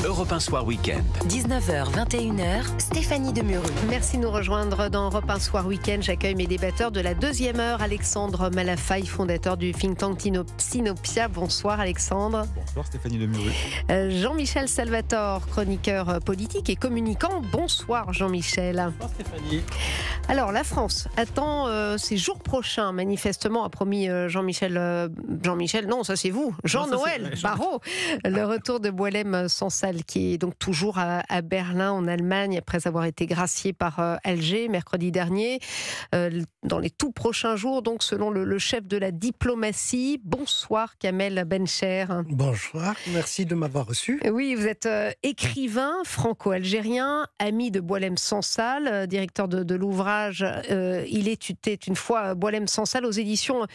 Europe 1 Soir Week-end. 19h, 21h, Stéphanie Demuru. Merci de nous rejoindre dans Europe 1 Soir Week-end. J'accueille mes débatteurs de la deuxième heure. Alexandre Malafaille, fondateur du think tank Sinopia. Bonsoir Alexandre. Bonsoir Stéphanie Demuru. Jean-Michel Salvatore, chroniqueur politique et communicant. Bonsoir Jean-Michel. Bonsoir Stéphanie. Alors la France attend ces jours prochains, manifestement, a promis Jean-Michel, non ça c'est vous, Jean-Noël Barrot, le retour de Boualem-Sansal qui est donc toujours à Berlin en Allemagne après avoir été gracié par Alger mercredi dernier. Dans les tout prochains jours, donc selon le chef de la diplomatie. Bonsoir Kamel Bencher. Bonsoir, merci de m'avoir reçu. Oui, vous êtes écrivain franco-algérien, ami de Boualem-Sansal, directeur de l'ouvrage Il était une fois Boualem-Sansal aux éditions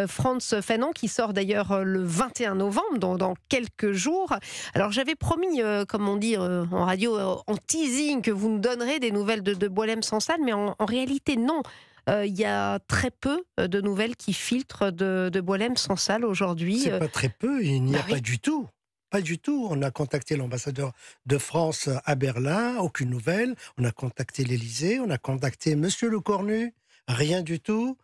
Frantz Fanon, qui sort d'ailleurs le 21 novembre, dans quelques jours. Alors j'avais promis, comme on dit en radio, en teasing, que vous nous donnerez des nouvelles de Boualem-Sansal, mais en réalité non. Il y a très peu de nouvelles qui filtrent de Boualem-Sansal aujourd'hui. C'est pas très peu, il n'y a pas du tout. Pas du tout. On a contacté l'ambassadeur de France à Berlin, aucune nouvelle. On a contacté l'Élysée, on a contacté Monsieur Le Cornu, rien du tout.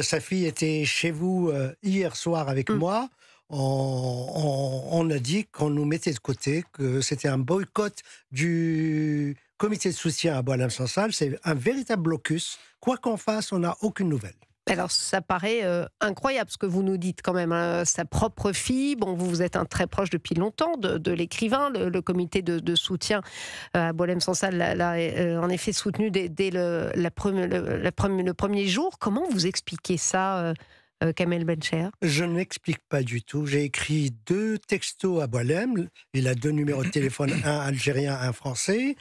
Sa fille était chez vous hier soir avec moi. On a dit qu'on nous mettait de côté, que c'était un boycott du comité de soutien à Boualem-Sansal. C'est un véritable blocus. Quoi qu'on fasse, on n'a aucune nouvelle. Alors, ça paraît incroyable ce que vous nous dites quand même. Sa propre fille, bon, vous êtes un très proche depuis longtemps de l'écrivain. Le comité de soutien à Boualem-Sansal l'a en effet soutenu dès le premier jour. Comment vous expliquez ça, Kamel Bencher? Je n'explique pas du tout. J'ai écrit 2 textos à Boualem. Il a 2 numéros de téléphone, un algérien, un français.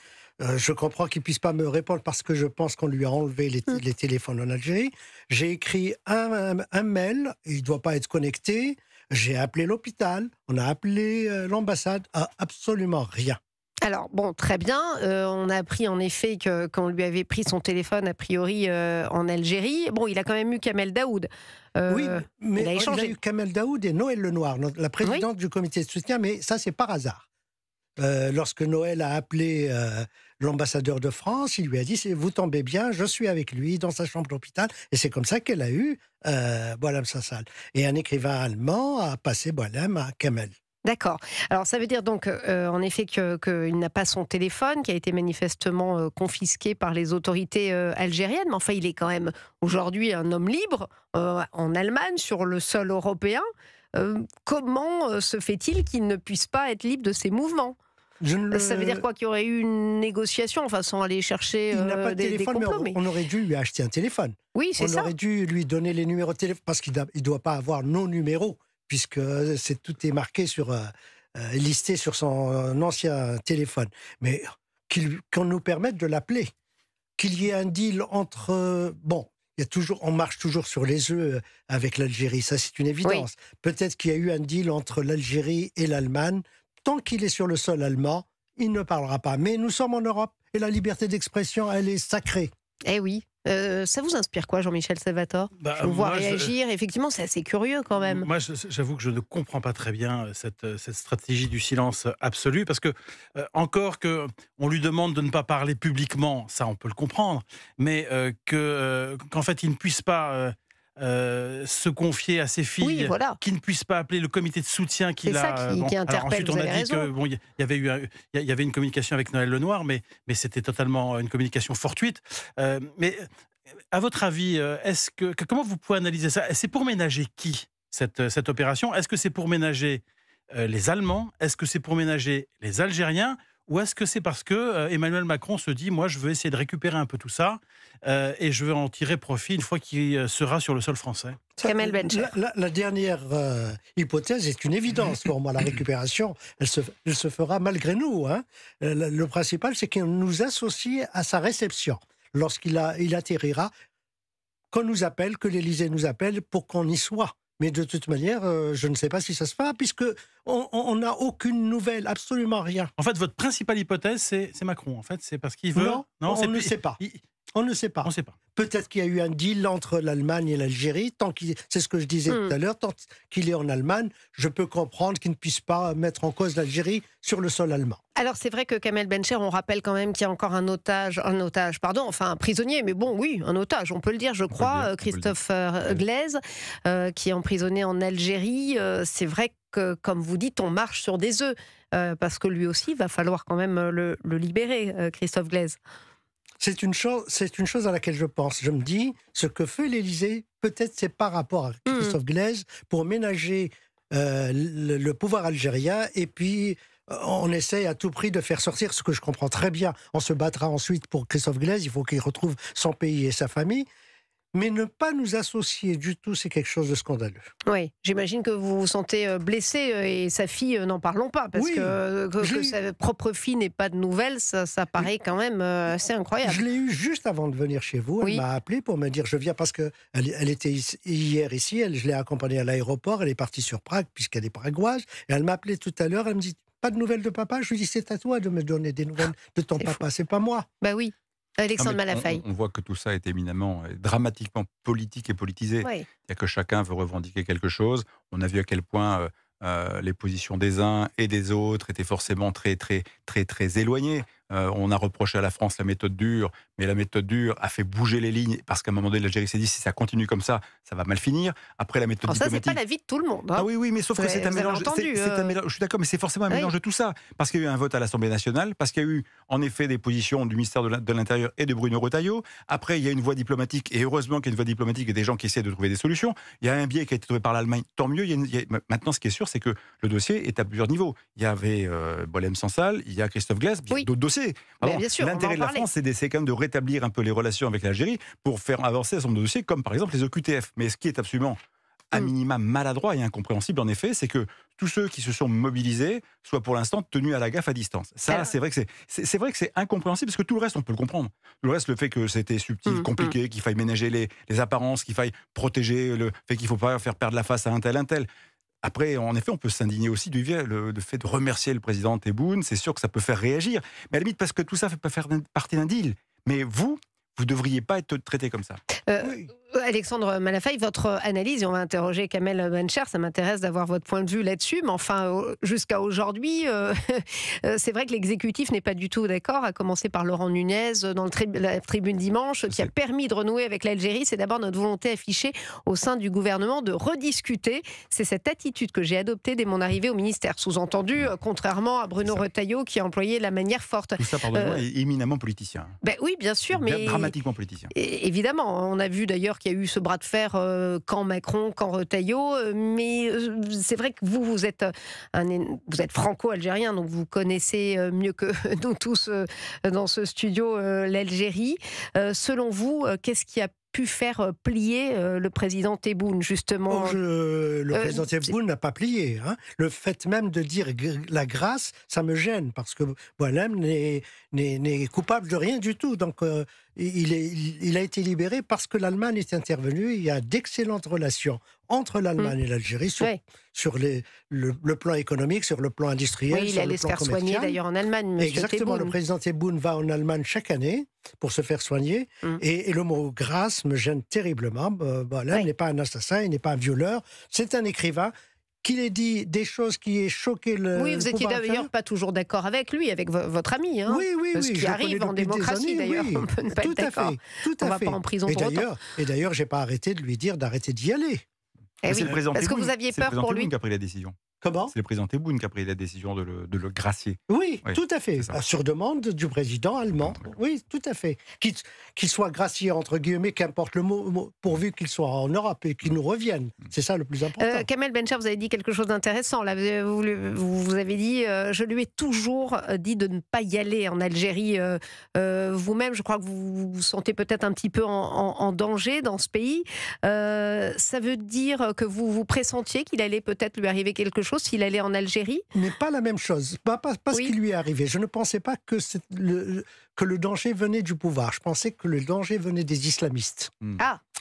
Je comprends qu'il ne puisse pas me répondre parce que je pense qu'on lui a enlevé les téléphones en Algérie. J'ai écrit un mail, il ne doit pas être connecté. J'ai appelé l'hôpital, on a appelé l'ambassade, absolument rien. Alors, bon, très bien. On a appris en effet qu'on lui avait pris son téléphone, a priori, en Algérie. Bon, il a quand même eu Kamel Daoud. Oui, mais il a eu Kamel Daoud et Noël Lenoir, la présidente du comité de soutien, mais ça, c'est par hasard. Lorsque Noël a appelé l'ambassadeur de France, il lui a dit « Vous tombez bien, je suis avec lui dans sa chambre d'hôpital ». Et c'est comme ça qu'elle a eu Boualem-Sansal. Et un écrivain allemand a passé Boualem à Kamel. D'accord. Alors ça veut dire donc en effet qu'il n'a pas son téléphone, qui a été manifestement confisqué par les autorités algériennes, mais enfin il est quand même aujourd'hui un homme libre en Allemagne, sur le sol européen. Comment se fait-il qu'il ne puisse pas être libre de ses mouvements ? Ça veut dire quoi, qu'il y aurait eu une négociation, enfin sans aller chercher il n'a pas de téléphone, complots, mais on aurait dû lui acheter un téléphone. Oui, c'est ça. On aurait dû lui donner les numéros de téléphone, parce qu'il ne doit pas avoir nos numéros, puisque tout est marqué listé sur son ancien téléphone. Mais qu'on nous permette de l'appeler. Qu'il y ait un deal entre... on marche toujours sur les œufs avec l'Algérie, ça c'est une évidence. Oui. Peut-être qu'il y a eu un deal entre l'Algérie et l'Allemagne. Tant qu'il est sur le sol allemand, il ne parlera pas. Mais nous sommes en Europe et la liberté d'expression, elle est sacrée. Eh oui. Ça vous inspire quoi, Jean-Michel Salvatore? Je vous vois réagir. Effectivement, c'est assez curieux quand même. Moi, j'avoue que je ne comprends pas très bien cette stratégie du silence absolu, parce que encore qu'on lui demande de ne pas parler publiquement, ça on peut le comprendre, mais qu'en fait il ne puisse pas se confier à ses filles, oui, voilà, qui ne puissent pas appeler le comité de soutien qui interpelle. Ensuite, on a dit qu'il y avait une communication avec Noël Lenoir, mais c'était totalement une communication fortuite. Mais à votre avis, comment vous pouvez analyser ça? C'est pour ménager qui, cette opération? Est-ce que c'est pour ménager les Allemands? Est-ce que c'est pour ménager les Algériens? Ou est-ce que c'est parce que Emmanuel Macron se dit « Moi, je veux essayer de récupérer un peu tout ça et je veux en tirer profit une fois qu'il sera sur le sol français ». Kamel Bencher. La dernière hypothèse est une évidence pour moi. La récupération, elle se fera malgré nous. Hein. Le principal, c'est qu'on nous associe à sa réception. Lorsqu'il atterrira, qu'on nous appelle, que l'Élysée nous appelle pour qu'on y soit. Mais de toute manière, je ne sais pas si ça se fera, puisqu'on n'a aucune nouvelle, absolument rien. En fait, votre principale hypothèse, c'est Macron. En fait, c'est parce qu'il veut... Non, on ne sait pas. On ne sait pas. On ne sait pas. Peut-être qu'il y a eu un deal entre l'Allemagne et l'Algérie. C'est ce que je disais tout à l'heure. Tant qu'il est en Allemagne, je peux comprendre qu'il ne puisse pas mettre en cause l'Algérie sur le sol allemand. Alors c'est vrai que Kamel Bencher, on rappelle quand même qu'il y a encore un prisonnier, mais bon, oui, un otage, on peut le dire, je crois, Christophe Glaise, qui est emprisonné en Algérie. C'est vrai que, comme vous dites, on marche sur des œufs, parce que lui aussi, il va falloir quand même le libérer, Christophe Glaise. C'est une chose à laquelle je pense. Je me dis, ce que fait l'Élysée, peut-être c'est par rapport à Christophe Glaise, pour ménager le pouvoir algérien, et puis on essaie à tout prix de faire sortir, ce que je comprends très bien. On se battra ensuite pour Christophe Glaise, il faut qu'il retrouve son pays et sa famille. Mais ne pas nous associer du tout, c'est quelque chose de scandaleux. Oui, j'imagine que vous vous sentez blessé, et sa fille, n'en parlons pas, parce que sa propre fille n'ait pas de nouvelles, ça paraît quand même assez incroyable. Je l'ai eu juste avant de venir chez vous, elle m'a appelé pour me dire je viens parce qu'elle était hier ici, je l'ai accompagnée à l'aéroport, elle est partie sur Prague puisqu'elle est pragoise, et elle m'a appelé tout à l'heure, elle me dit pas de nouvelles de papa, je lui dis c'est à toi de me donner des nouvelles de ton papa, c'est pas moi. Bah oui. Alexandre Malafaille. On voit que tout ça est éminemment, dramatiquement politique et politisé. Oui. C'est-à-dire que chacun veut revendiquer quelque chose. On a vu à quel point les positions des uns et des autres étaient forcément très, très, très, très éloignées. On a reproché à la France la méthode dure, mais la méthode dure a fait bouger les lignes, parce qu'à un moment donné, l'Algérie s'est dit, si ça continue comme ça va mal finir. Après, la méthode diplomatique... Ça, c'est pas l'avis de tout le monde. Hein. Ah oui, mais sauf que c'est un mélange... Je suis d'accord, mais c'est forcément un mélange de tout ça. Parce qu'il y a eu un vote à l'Assemblée nationale, parce qu'il y a eu, en effet, des positions du ministère de l'Intérieur et de Bruno Retailleau. Après, il y a une voie diplomatique, et heureusement qu'il y a une voie diplomatique et des gens qui essaient de trouver des solutions. Il y a un biais qui a été trouvé par l'Allemagne, tant mieux. Maintenant, ce qui est sûr, c'est que le dossier est à plusieurs niveaux. Il y avait Boualem Sansal, il y a Christophe Glaise, il y a d'autres dossiers. Bien sûr, l'intérêt de la France, c'est d'essayer quand même de rétablir un peu les relations avec l'Algérie pour faire avancer un certain nombre de dossiers, comme par exemple les OQTF. Mais ce qui est absolument à minima maladroit et incompréhensible, en effet, c'est que tous ceux qui se sont mobilisés soient pour l'instant tenus à la gaffe à distance. Ça, c'est vrai que c'est incompréhensible, parce que tout le reste, on peut le comprendre. Tout le reste, le fait que c'était subtil, compliqué, qu'il faille ménager les apparences, qu'il faille protéger le fait qu'il ne faut pas faire perdre la face à un tel. Après, en effet, on peut s'indigner aussi du fait de remercier le président Tebboune. C'est sûr que ça peut faire réagir. Mais à la limite, parce que tout ça ne fait pas faire partie d'un deal. Mais vous ne devriez pas être traité comme ça. Alexandre Malafaille, votre analyse, et on va interroger Kamel Bencher, ça m'intéresse d'avoir votre point de vue là-dessus, mais enfin, jusqu'à aujourd'hui, c'est vrai que l'exécutif n'est pas du tout d'accord, à commencer par Laurent Nunez dans la tribune dimanche, qui a permis de renouer avec l'Algérie. C'est d'abord notre volonté affichée au sein du gouvernement de rediscuter. C'est cette attitude que j'ai adoptée dès mon arrivée au ministère. Sous-entendu, contrairement à Bruno Retailleau, qui a employé la manière forte. Tout ça, pardonnez-moi, est éminemment politicien. Oui, bien sûr, mais... Dramatiquement politicien. Évidemment, on a vu d'ailleurs qu'il y a eu ce bras de fer quand Macron, quand Retailleau, mais c'est vrai que vous êtes franco-algérien, donc vous connaissez mieux que nous tous dans ce studio l'Algérie. Selon vous, qu'est-ce qui a pu faire plier le président Tebboune, justement? Le président Tebboune n'a pas plié. Hein. Le fait même de dire la grâce, ça me gêne, parce que Boualem n'est coupable de rien du tout. Donc, il a été libéré parce que l'Allemagne est intervenue. Il y a d'excellentes relations entre l'Allemagne et l'Algérie sur le plan économique, sur le plan industriel, il allait se faire soigner d'ailleurs en Allemagne, monsieur Exactement, Tebboune. le président Tebboune va en Allemagne chaque année pour se faire soigner. Et le mot grâce me gêne terriblement. Boualem n'est pas un assassin, il n'est pas un violeur. C'est un écrivain. Qu'il ait dit des choses qui aient choqué le Oui, vous étiez d'ailleurs pas toujours d'accord avec lui, avec votre ami. Hein, oui. Ce qui arrive en démocratie, d'ailleurs. On peut ne pas être d'accord. On ne va pas en prison pour autant. Et d'ailleurs, je n'ai pas arrêté de lui dire d'arrêter d'y aller. C'est le président Est-ce que vous aviez peur pour lui? qui a pris la décision. Comment? C'est le président Tebboune qui a pris la décision de le gracier. Oui, tout à fait. Sur demande du président allemand. Oui, tout à fait. Qu'il soit gracié, entre guillemets, qu'importe le mot, pourvu qu'il soit en Europe et qu'il nous revienne. C'est ça le plus important. Kamel Bencher, vous avez dit quelque chose d'intéressant. Là, vous avez dit, je lui ai toujours dit de ne pas y aller en Algérie. Vous-même, je crois que vous vous sentez peut-être un petit peu en danger dans ce pays. Ça veut dire que vous pressentiez qu'il allait peut-être lui arriver quelque chose s'il allait en Algérie? Mais pas la même chose, pas ce qui lui est arrivé. Je ne pensais pas que le danger venait du pouvoir. Je pensais que le danger venait des islamistes.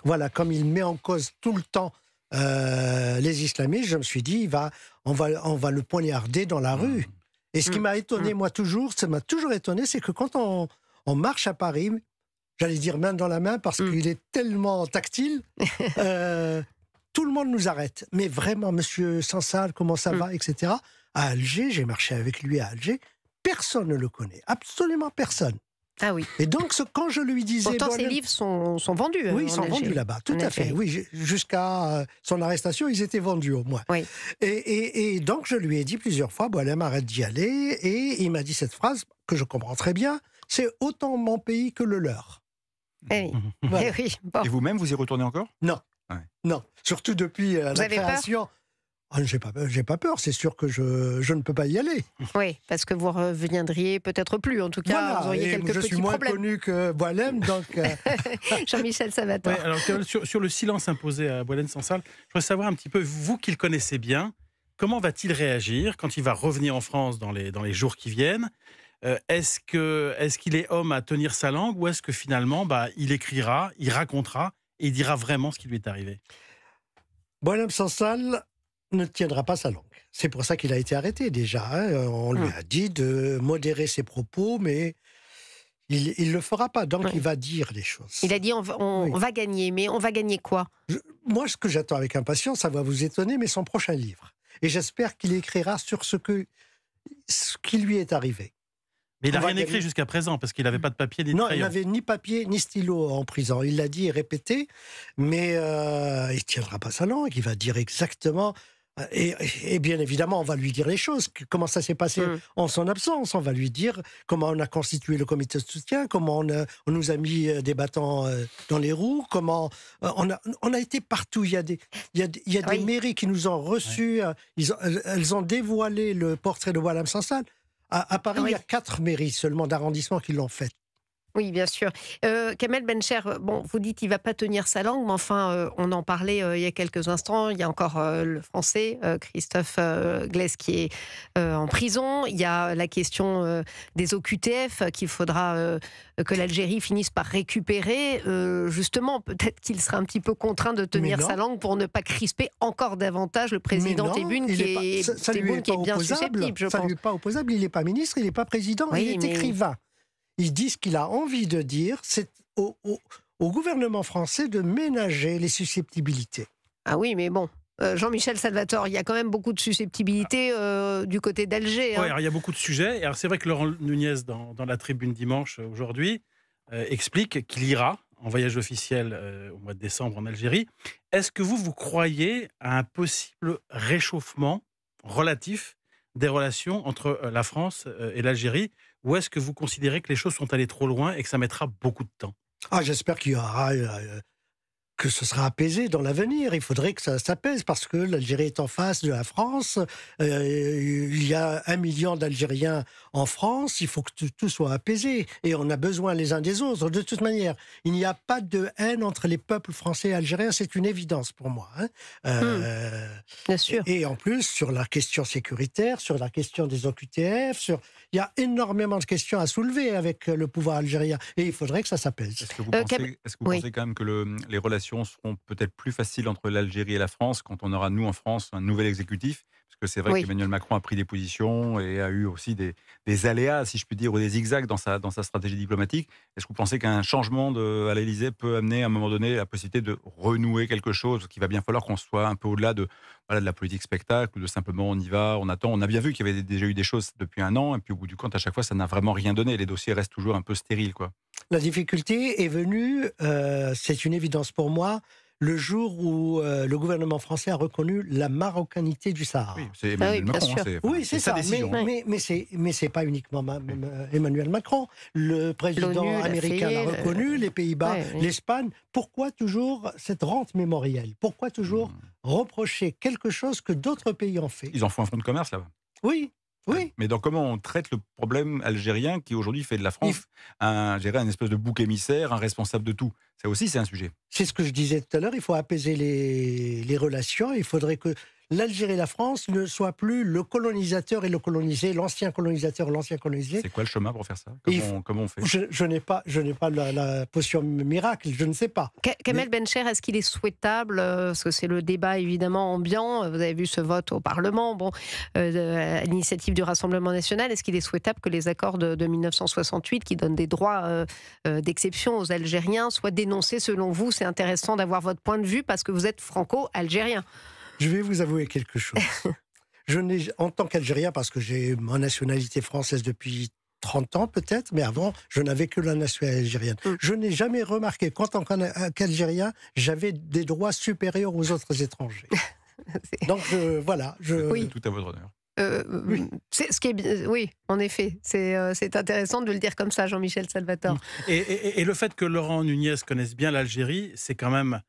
Voilà, comme il met en cause tout le temps les islamistes, je me suis dit, on va le poignarder dans la rue. Et ce qui m'a étonné, ça m'a toujours étonné, c'est que quand on marche à Paris, j'allais dire main dans la main, parce qu'il est tellement tactile. Tout le monde nous arrête. Mais vraiment, monsieur Sansal, comment ça va, etc. À Alger, j'ai marché avec lui à Alger, personne ne le connaît, absolument personne. Ah oui. Et donc, quand je lui disais... Pourtant, ses livres sont vendus. Oui, ils sont vendus là-bas, tout à fait. Oui, jusqu'à son arrestation, ils étaient vendus au moins. Oui. Et donc, je lui ai dit plusieurs fois, Boualem, arrête d'y aller. Et il m'a dit cette phrase, que je comprends très bien, c'est autant mon pays que le leur. Eh oui. Voilà. Eh oui. Bon. Et vous-même, vous y retournez encore? Non. Ouais. Non, surtout depuis la avez peur? création. Ah, j'ai pas peur, c'est sûr que je ne peux pas y aller. Oui, parce que vous reviendriez peut-être plus, en tout cas, Voilà, vous auriez et quelques je petits suis moins problèmes. connu que Boualem, donc... Jean-Michel Savator. Ouais, alors, sur le silence imposé à Boualem Sansal, je voudrais savoir un petit peu, vous qui le connaissez bien, comment va-t-il réagir quand il va revenir en France dans les jours qui viennent? Est-ce qu'il est homme à tenir sa langue, ou est-ce que finalement, il écrira, il racontera et il dira vraiment ce qui lui est arrivé? Boualem Sansal ne tiendra pas sa langue. C'est pour ça qu'il a été arrêté déjà. Hein. On lui a dit de modérer ses propos, mais il ne le fera pas. Donc il va dire les choses. Il a dit on va gagner, mais on va gagner quoi? Moi, ce que j'attends avec impatience, ça va vous étonner, mais son prochain livre. Et j'espère qu'il écrira sur ce qui lui est arrivé. Mais il n'a rien écrit jusqu'à présent, parce qu'il n'avait pas de papier ni de Non, crayon. il n'avait ni papier ni stylo en prison. Il l'a dit et répété, mais il ne tiendra pas sa langue. Il va dire exactement... Et bien évidemment, on va lui dire les choses. Comment ça s'est passé en son absence? On va lui dire comment on a constitué le comité de soutien, comment on nous a mis des bâtons dans les roues, comment on a été partout. Il y a des mairies qui nous ont reçus. Elles ont dévoilé le portrait de Boualem Sansal. À Paris, il y a 4 mairies seulement d'arrondissement qui l'ont fait. Oui, bien sûr. Kamel Bencher, bon, vous dites qu'il ne va pas tenir sa langue, mais enfin, on en parlait il y a quelques instants. Il y a encore le français, Christophe Glaise, qui est en prison. Il y a la question des OQTF qu'il faudra que l'Algérie finisse par récupérer. Justement, peut-être qu'il sera un petit peu contraint de tenir sa langue pour ne pas crisper encore davantage le président Tebboune, qui est bien susceptible, je pense. Ça ne lui est pas opposable. Il n'est pas ministre, il n'est pas président, il est écrivain. Il dit ce qu'il a envie de dire, c'est au gouvernement français de ménager les susceptibilités. Ah oui, mais bon, Jean-Michel Salvatore, il y a quand même beaucoup de susceptibilités du côté d'Alger. Oui, alors il y a beaucoup de sujets. Alors c'est vrai que Laurent Nunez, dans la Tribune dimanche aujourd'hui, explique qu'il ira en voyage officiel au mois de décembre en Algérie. Est-ce que vous croyez à un possible réchauffement relatif des relations entre la France et l'Algérie, ou est-ce que vous considérez que les choses sont allées trop loin et que ça mettra beaucoup de temps? Ah, j'espère qu'il y aura... que ce sera apaisé dans l'avenir. Il faudrait que ça s'apaise parce que l'Algérie est en face de la France. Il y a 1 million d'Algériens en France. Il faut que tout soit apaisé. Et on a besoin les uns des autres. De toute manière, il n'y a pas de haine entre les peuples français et algériens. C'est une évidence pour moi. Hein. Bien sûr. Et en plus, sur la question sécuritaire, sur la question des OQTF, il y a énormément de questions à soulever avec le pouvoir algérien. Et il faudrait que ça s'apaise. Est-ce que vous pensez quand même que les relations seront peut-être plus faciles entre l'Algérie et la France quand on aura, nous, en France, un nouvel exécutif? Parce que c'est vrai qu'Emmanuel Macron a pris des positions et a eu aussi des aléas, si je puis dire, ou des zigzags dans sa stratégie diplomatique. Est-ce que vous pensez qu'un changement à l'Élysée peut amener à un moment donné la possibilité de renouer quelque chose, qu'il va bien falloir qu'on soit un peu au-delà de la politique spectacle, ou de simplement on y va, on attend? On a bien vu qu'il y avait déjà eu des choses depuis 1 an, et puis au bout du compte, à chaque fois, ça n'a vraiment rien donné. Les dossiers restent toujours un peu stériles, quoi. La difficulté est venue, c'est une évidence pour moi, le jour où le gouvernement français a reconnu la marocanité du Sahara. Oui, c'est Emmanuel Macron. Oui, c'est ça. Mais c'est pas uniquement Emmanuel Macron. Le président américain l'a reconnu, les Pays-Bas, l'Espagne. Pourquoi toujours cette rente mémorielle? Pourquoi toujours reprocher quelque chose que d'autres pays ont fait? Ils en font un fonds de commerce, là-bas. Oui. Oui. Mais donc, comment on traite le problème algérien qui aujourd'hui fait de la France un espèce de bouc émissaire, un responsable de tout? Ça aussi, c'est un sujet. C'est ce que je disais tout à l'heure, il faut apaiser les relations, il faudrait que l'Algérie et la France ne soient plus le colonisateur et le colonisé, l'ancien colonisateur et l'ancien colonisé. C'est quoi le chemin pour faire ça? Comment on fait? Je n'ai pas la potion miracle, je ne sais pas. Kamel Bencher, est-ce qu'il est souhaitable, parce que c'est le débat évidemment ambiant, vous avez vu ce vote au Parlement, à l'initiative du Rassemblement national, est-ce qu'il est souhaitable que les accords de 1968 qui donnent des droits d'exception aux Algériens soient dénoncés selon vous? C'est intéressant d'avoir votre point de vue parce que vous êtes franco-algérien. Je vais vous avouer quelque chose. En tant qu'Algérien, parce que j'ai ma nationalité française depuis 30 ans peut-être, mais avant, je n'avais que la nationalité algérienne. Je n'ai jamais remarqué qu'en tant qu'Algérien, j'avais des droits supérieurs aux autres étrangers. Donc voilà. Oui. Tout à votre honneur. Oui. C'est ce qui est oui, en effet, c'est intéressant de le dire comme ça, Jean-Michel Salvatore. Et le fait que Laurent Nunez connaisse bien l'Algérie, c'est quand même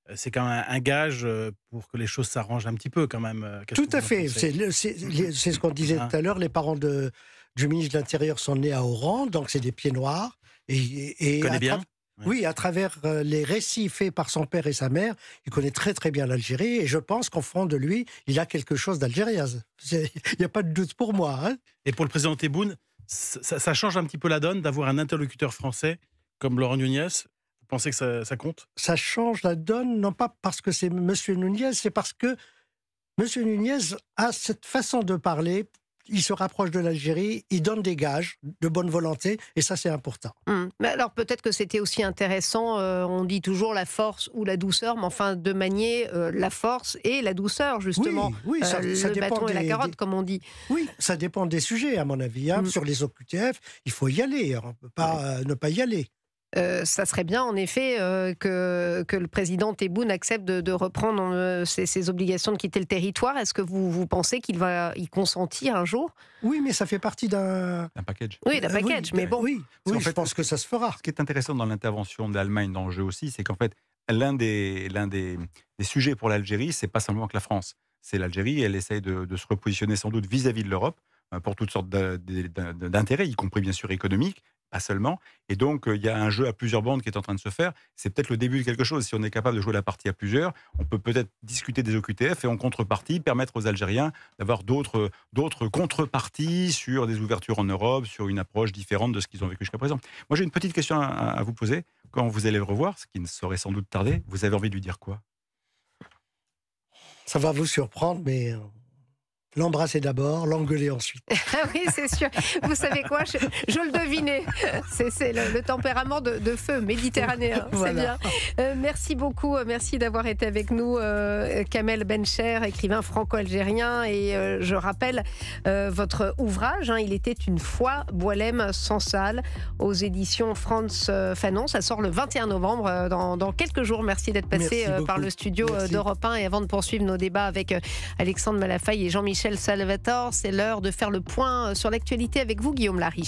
un gage pour que les choses s'arrangent un petit peu quand même. Tout à fait. C'est ce qu'on disait tout à l'heure. Les parents du ministre de l'Intérieur sont nés à Oran, donc c'est des pieds noirs. Il connaît bien. Oui, à travers les récits faits par son père et sa mère, il connaît très très bien l'Algérie et je pense qu'en fond de lui, il a quelque chose d'algérien. Il n'y a pas de doute pour moi. Hein. Et pour le président Tebboune, ça change un petit peu la donne d'avoir un interlocuteur français comme Laurent Nunez. Vous pensez que ça compte? Ça change la donne, non pas parce que c'est M. Nunez, c'est parce que M. Nunez a cette façon de parler. Il se rapproche de l'Algérie, il donne des gages de bonne volonté, et ça c'est important. Mais alors peut-être que c'était aussi intéressant, on dit toujours la force ou la douceur, mais enfin de manier la force et la douceur justement, oui, ça le bâton et la carotte comme on dit. Oui, ça dépend des sujets à mon avis. Sur les OQTF, il faut y aller, on ne peut pas ne pas y aller. Ça serait bien, en effet, que le président Tebboune accepte de reprendre ses obligations de quitter le territoire. Est-ce que vous pensez qu'il va y consentir un jour? Oui, mais ça fait partie d'un package. Oui, d'un package, mais bon. Oui, je pense que ça se fera. Ce qui est intéressant dans l'intervention d'Allemagne dans le jeu aussi, c'est qu'en fait, l'un des sujets pour l'Algérie, c'est pas simplement que la France. C'est l'Algérie, elle essaye de se repositionner sans doute vis-à-vis de l'Europe, pour toutes sortes d'intérêts, y compris bien sûr économiques, pas seulement. Et donc, il y a un jeu à plusieurs bandes qui est en train de se faire. C'est peut-être le début de quelque chose. Si on est capable de jouer la partie à plusieurs, on peut peut-être discuter des OQTF et en contrepartie, permettre aux Algériens d'avoir d'autres contreparties sur des ouvertures en Europe, sur une approche différente de ce qu'ils ont vécu jusqu'à présent. Moi, j'ai une petite question à vous poser. Quand vous allez le revoir, ce qui ne saurait sans doute tarder, vous avez envie de lui dire quoi? Ça va vous surprendre, mais... l'embrasser d'abord, l'engueuler ensuite. Ah oui, c'est sûr. Vous savez quoi, je le devinais. C'est le tempérament de feu méditerranéen. Voilà. C'est bien. Merci beaucoup. Merci d'avoir été avec nous, Kamel Bencher, écrivain franco-algérien. Et je rappelle votre ouvrage, Il était une fois Boualem Sansal, aux éditions Frantz Fanon. Ça sort le 21 novembre, dans quelques jours. Merci d'être passé par le studio d'Europe 1. Et avant de poursuivre nos débats avec Alexandre Malafaille et Jean-Michel Salvatore, c'est l'heure de faire le point sur l'actualité avec vous, Guillaume Larry.